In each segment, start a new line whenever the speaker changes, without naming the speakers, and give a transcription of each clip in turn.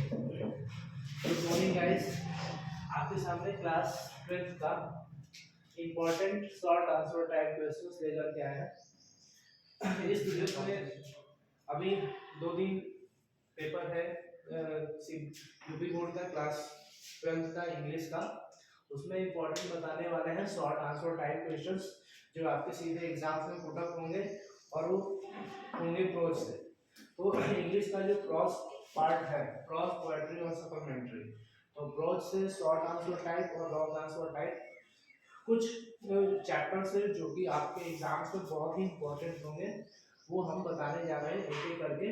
Good morning guys. आपके सामने class 12th का important short answer type questions लेकर के आए हैं। इस वीडियो में अभी 2 दिन पेपर है यूपी बोर्ड का क्लास 12th का इंग्लिश का। उसमें इम्पोर्टेंट बताने वाले हैं शॉर्ट आंसर टाइप क्वेश्चंस जो आपके सीधे एग्जाम्स में पुट अप होंगे और वो होंगे प्रोज से। तो इंग्लिश का जो प्रोज पार्ट है, प्रोज, पोएट्री और सप्लीमेंट्री, तो प्रोज से शॉर्ट आंसर टाइप और लॉन्ग आंसर टाइप कुछ चैप्टर्स है जो कि आपके एग्जाम्स में बहुत ही इंपॉर्टेंट होंगे, वो हम बताने जा रहे हैं एक एक करके,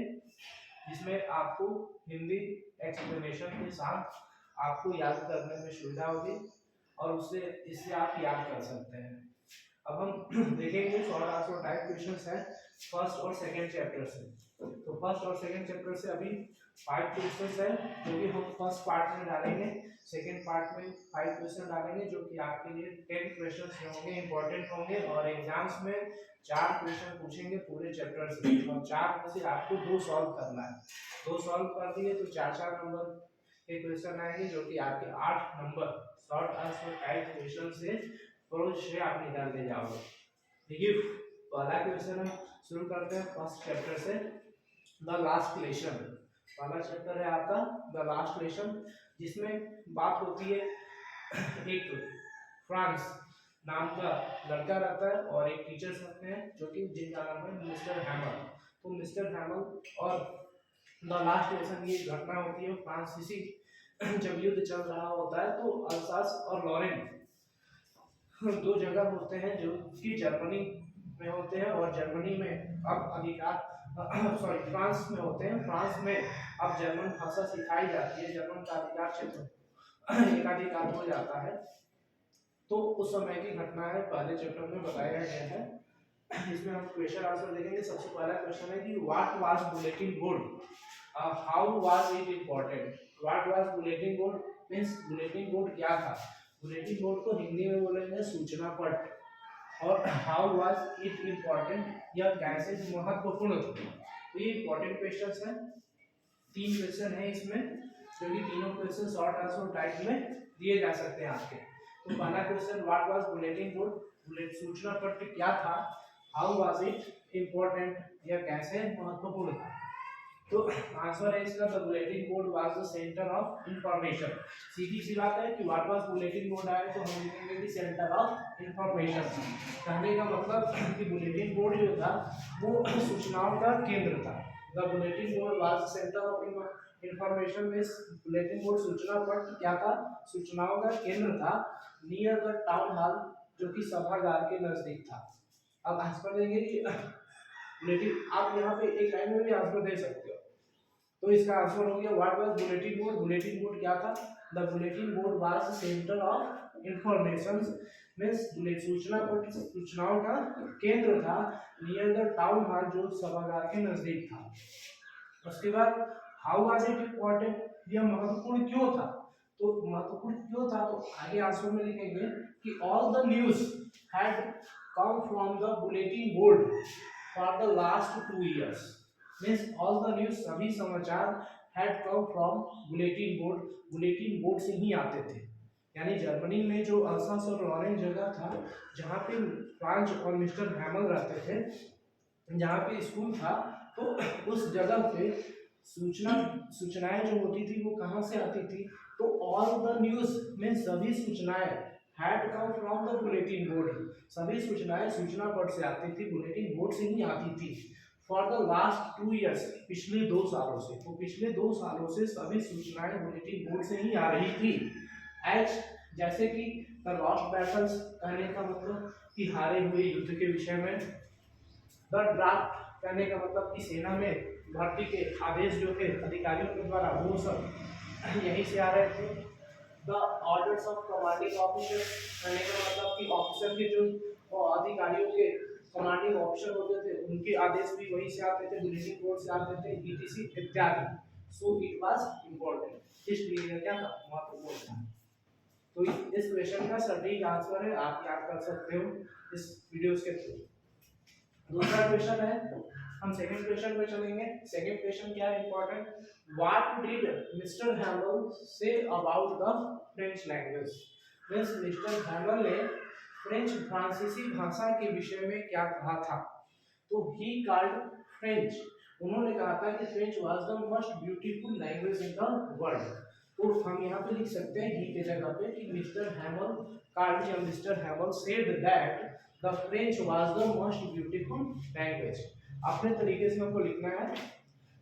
जिसमें आपको हिंदी एक्सप्लेनेशन के साथ आपको याद करने में सुविधा होगी और उससे इससे आप याद कर सकते हैं। अब हम देखेंगे शॉर्ट आंसर टाइप क्वेश्चंस है फर्स्ट और सेकंड चैप्टर से। तो फर्स्ट और सेकंड चैप्टर से अभी 5 क्वेश्चंस है जो कि हम फर्स्ट पार्ट में डालेंगे, सेकंड पार्ट में 5 क्वेश्चन डालेंगे जो कि आपके लिए 10 क्वेश्चंस होंगे, इंपॉर्टेंट होंगे और एग्जाम्स में 4 क्वेश्चन पूछेंगे पूरे चैप्टर से और 4 में से आपको 2 सॉल्व करना है। 2 सॉल्व कर दिए तो 4-4 नंबर के क्वेश्चन आएंगे जो कि आपके 8 number short answer type question से प्रोज से आप निकाल ले जाओगे। देखिए पहला क्वेश्चन हम शुरू करते हैं फर्स्ट चैप्टर से, द लास्ट लेसन। पहला चैप्टर है आपका द लास्ट लेसन, जिसमें बात होती है एक फ्रांस नाम का लड़का रहता है और एक टीचर रहते हैं जो कि जिनका नाम है मिस्टर हैमर। तो मिस्टर हैमर और द लास्ट लेसन ये घटना होती है फ्रांसीसी जब युद्ध चल रहा होता है तो अल्सास और लॉरेन 2 जगह होते हैं जो कि जर्मनी में होते हैं और जर्मनी में अब अधिकार फ्रांस में होते हैं। फ्रांस में अब जर्मन भाषा सिखाई जाती है, जर्मन का अधिकार क्षेत्र एकाधिकार हो जाता है। तो उस समय की घटना है, पहले चैप्टर में बताया गया है। इसमें हम क्वेश्चन आंसर देखेंगे। सबसे पहला क्वेश्चन है कि what was bulletin board, how was it important. What was bulletin board means bulletin board क्या था। बुलेटिन बोर्ड को हिंदी में बोलेंगे सूचना पट। और हाउ वाज इट इम्पोर्टेंट, यह कैसे महत्वपूर्ण था। तो ये इंपॉर्टेंट क्वेश्चंस हैं। 3 क्वेश्चन है इसमें जो कि तीनों क्वेश्चन शॉर्ट आंसर टाइप में दिए जा सकते हैं आपके। तो पहला question what was bulletin board, bullet सूचना पट क्या था। हाउ वाज इट इम्पोर्टेंट, यह कैसे महत्वपूर्ण था। तो आंसर है इसका the bulletin board was the centre of information. सीधी सी बात है कि व्हाट वाज बुलेटिन बोर्ड आए तो हम लिखेंगे कि सेंटर ऑफ इंफॉर्मेशन। कहने का मतलब कि बुलेटिन बोर्ड जो था वो सूचनाओं का केंद्र था। The bulletin board was the centre of information means bulletin board सूचना पट क्या था, सूचनाओं का केंद्र था। नियर द टाउन हॉल, जो कि सभागार के नजदीक था। अब आंसर देंगे कि बुलेटिन, आप यहाँ पे एक लाइन में भी आंसर दे सकते हो। तो इसका आंसर हो गया what was bulletin board. Bulletin board क्या था, the bulletin board was centre of information means सूचना पट सूचनाओं का केंद्र था। नियर द टाउन हॉल, जो सभागार के नजदीक था। उसके बाद हाउ वाज इट इम्पोर्टेंट, यह महत्वपूर्ण क्यों था। तो महत्वपूर्ण क्यों था तो आगे आंसर में लिखेंगे कि all the news had come from the bulletin board for the last 2 years means all the news, सभी समाचार had come from bulletin board, bulletin board से ही आते थे। यानी जर्मनी में जो अल्सास और लॉरेन जगह था जहाँ पे फ्रांस और मिस्टर हैमर रहते थे, जहाँ पे स्कूल था, तो उस जगह पे सूचनाएं जो होती थी वो कहाँ से आती थी। तो ऑल द न्यूज़ में सभी सूचनाएं had come from the bulletin board, सभी सूचनाएं सूचना पट से आती थी, बुलेटिन बोर्ड से ही आती थी। फॉर द लास्ट 2 इयर्स, पिछले 2 सालों से, तो पिछले 2 सालों से सभी सूचनाएं बुलेटिन बोर्ड से ही आ रही थी। एज जैसे कि द लॉस्ट बैटल्स, कहने का मतलब कि हारे हुए युद्ध के विषय में। द ड्राफ्ट, कहने का मतलब कि सेना में भर्ती के आदेश जो थे अधिकारियों के द्वारा वो सब यहीं से आ रहे थे। The orders of commanding officer, कहने का मतलब कि ऑफिसर के जो अधिकारियों के कमांडिंग ऑफिसर होते थे उनके आदेश भी वहीं से आते थे, बुलेटिन बोर्ड से आते थे, ईटीसी इत्यादि। सो इट वाज इम्पोर्टेंट, इसलिए यह क्या था, महत्वपूर्ण था। तो इस क्वेश्चन का सटीक आंसर है, आप याद कर सकते हो इस वीडियोस के थ्रू। दूसरा क्वेश्चन है हम सेकंड क्वेश्चन पे चलेंगे। सेकंड क्वेश्चन क्या है important, what did mister हैमल say about the French language. Means mister हैमल ने फ्रांसीसी भाषा के विषय में क्या कहा था। तो ही कॉल्ड फ्रेंच, उन्होंने कहा था कि French was the most beautiful language in the world. तो हम यहाँ पे लिख सकते हैं ही के जगह पे कि मिस्टर हैमल कॉल्ड या mister हैमल said that the French was the most beautiful language. अपने तरीके से हमको लिखना है।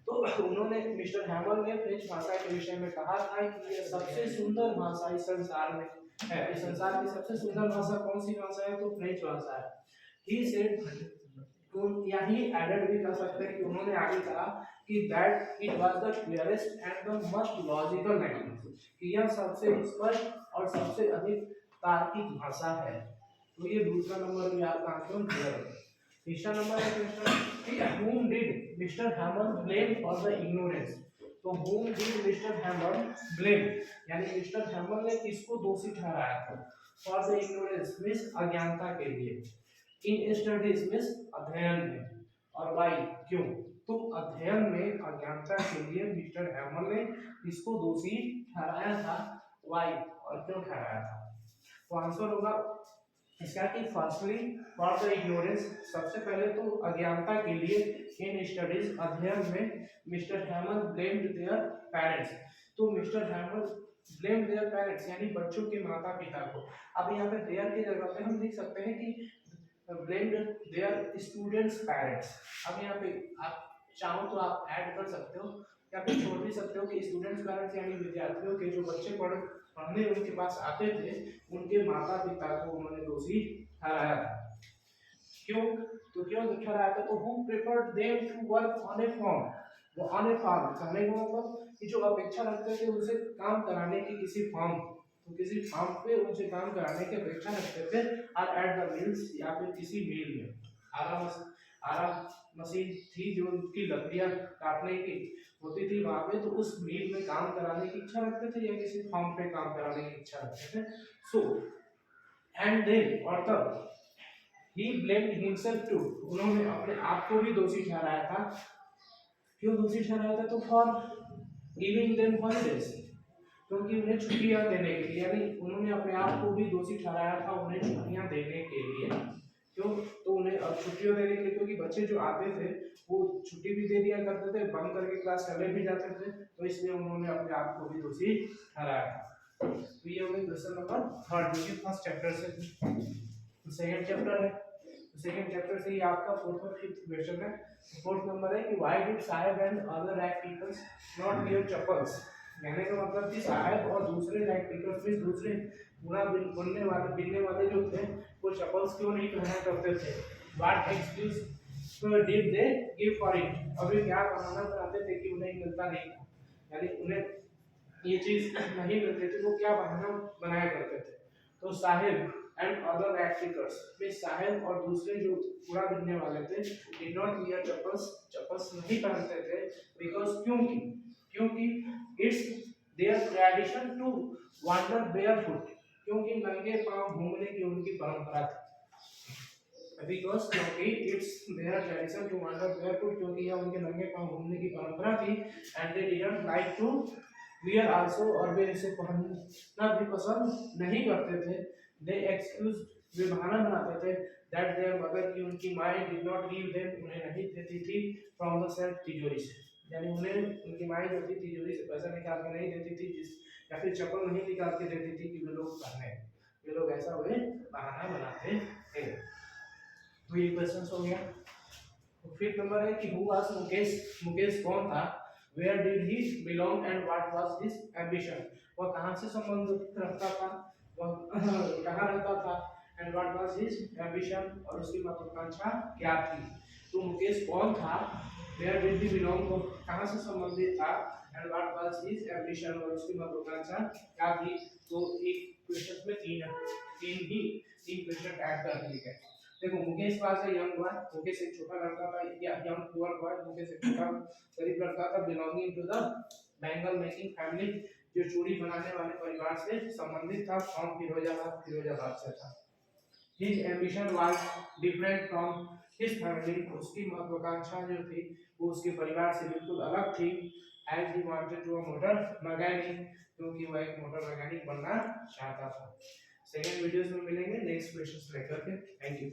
तो उन्होंने मिस्टर हैमल ने फ्रेंच भाषा के विषय में कहा था कि यह सबसे सुंदर भाषा इस संसार में है। इस संसार की सबसे सुंदर भाषा कौन सी भाषा है, तो फ्रेंच भाषा है। ही सेड, तो यही एडेड भी कर सकते हैं कि उन्होंने आगे कहा कि that it was the clearest and the most logical language, कि यह सबसे स्पष्ट और सबसे अधिक तार्किक भाषा है। तो ये दूसरा नंबर भी आपका आंसर क्लियर है। तीसरा नंबर है question, whom did mister Hamel blame for the ignorance. तो whom did mister Hamel blame, यानी मिस्टर हैमल ने किसको दोषी ठहराया था, फॉर द इग्नोरेंस मींस अज्ञानता के लिए, इन स्टडीज मींस अध्ययन में, और वाई क्यों। तो अध्ययन में अज्ञानता के लिए मिस्टर हैमल ने इसको दोषी ठहराया था, वाई और क्यों ठहराया था। तो आंसर होगा इसका कि फर्स्टली फॉर द इग्नोरेंस, सबसे पहले तो अज्ञानता के लिए, इन स्टडीज अध्ययन में, mister Hamel blamed their parents. तो mister Hamel blame their parents यानी बच्चों के माता पिता को। अब यहाँ पे देयर की जगह पे हम लिख सकते हैं कि ब्लेम्ड देयर स्टूडेंट्स पेरेंट्स। अब यहाँ पे आप चाहो तो आप ऐड कर सकते हो या फिर छोड़ भी सकते हो कि स्टूडेंट्स पेरेंट्स यानी विद्यार्थियों के जो बच्चे पढ़ने उनके पास आते थे, उनके माता पिता को उन्होंने दोषी ठहराया था। क्यों, तो क्यों ठहराया था, तो who preferred them to work on a farm. वो ऑन ए फार्म कहने का मतलब कि जो अपेक्षा रखते थे उनसे काम कराने की किसी फार्म, तो किसी फार्म पे उनसे काम कराने की अपेक्षा रखते थे, और एट द मिल्स या फिर किसी मिल में, आराम मशीन थी जो उनकी लकड़ियां काटने की होती थी वहां पे, तो उस मिल में काम कराने की इच्छा रखते थे या किसी फार्म पे काम कराने की इच्छा रखते थे। सो एंड देन, और तब ही ब्लेम्ड हिमसेल्फ टू, उन्होंने अपने आप को भी दोषी ठहराया था। क्यों दोषी ठहराया था, तो फॉर गिविंग देम हॉलिडेज, क्योंकि उन्हें छुट्टियां देने के लिए, यानी उन्होंने अपने आप को भी दोषी ठहराया था उन्हें छुट्टियां देने के लिए। क्यों, तो उन्हें अब छुट्टियां देने के लिए, क्योंकि बच्चे जो आते थे वो छुट्टी भी दे दिया करते थे, बंद करके क्लास चले भी जाते थे, तो इसलिए उन्होंने अपने आप को भी दोषी ठहराया था। तो ये हो गया क्वेश्चन नंबर थर्ड, जो कि फर्स्ट चैप्टर से सेकंड चैप्टर है। सेकंड चैप्टर से ही आपका फोर्थ और फिफ्थ क्वेश्चन है। फोर्थ नंबर है कि why did Saheb and other rag peoples not wear chappals. कहने का मतलब कि साहेब और दूसरे रैक पीपल्स में दूसरे बुरा बिनने वाले जो थे वो चप्पल्स क्यों नहीं पहना करते थे। What excuse did they give for it. अभी क्या बहाना बनाते थे कि उन्हें मिलता नहीं था, यानी उन्हें ये चीज नहीं मिलती थी, वो क्या बहाना बनाया करते थे। तो साहेब एंड अदर रैक्टिकर्स में साहेब और दूसरे जो कूड़ा बिनने वाले थे डिड नॉट वियर चप्पल्स नहीं पहनते थे, बिकॉज क्योंकि it's their tradition to wander barefoot, क्योंकि नंगे पांव घूमने की उनकी परंपरा थी। बिकॉज क्योंकि it's their tradition to wander barefoot, क्योंकि यह उनके नंगे पांव घूमने की परंपरा थी। And they didn't like to wear also, और वे इसे पहनना भी पसंद नहीं करते थे। दे एक्सक्यूज, वे बहाना बनाते थे दैट देयर मदर, की उनकी माएँ डिड नॉट गिव देम, उन्हें नहीं देती थी, फ्रॉम द सेल्फ, तिजोरी से, यानी उन्हें उनकी माएँ जो थी तिजोरी से पैसा निकाल के नहीं देती थी, जिस या फिर चप्पल नहीं निकाल के देती थी कि वे लोग पहने, वे लोग ऐसा वे बहाना बनाते थे। तो ये क्वेश्चन हो गया। फिफ्थ नंबर है कि हु वाज मुकेश, मुकेश कौन था, where did he belong and what was his ambition, वह कहां से संबंध रखता था, वह कहां रहता था, and what was his ambition, और उसकी महत्वाकांक्षा क्या थी। तो मुकेश कौन था, वेयर डिड ही बिलोंग, वो कहां से संबंधित था, and what was his ambition, और उसकी महत्वाकांक्षा क्या थी। तो एक क्वेश्चन में तीन क्वेश्चन ऐड कर दिए गए। देखो मुकेश पास है यंग बॉय, मुकेश एक छोटा लड़का था, या यंग पुअर बॉय, मुकेश एक छोटा गरीब लड़का था, belonging to the bangle making family, जो चूड़ी बनाने वाले परिवार से संबंधित था, फ्रॉम फिरोजाबाद से था। His ambition was different from his family, उसकी महत्वाकांक्षा जो थी वो उसके परिवार से बिल्कुल अलग थी। As he wanted to a motor mechanic, क्योंकि वह एक मोटर मैकेनिक बनना चाहता था। सेकेंड वीडियोस में मिलेंगे नेक्स्ट क्वेश्चन लेकर के। Thank you.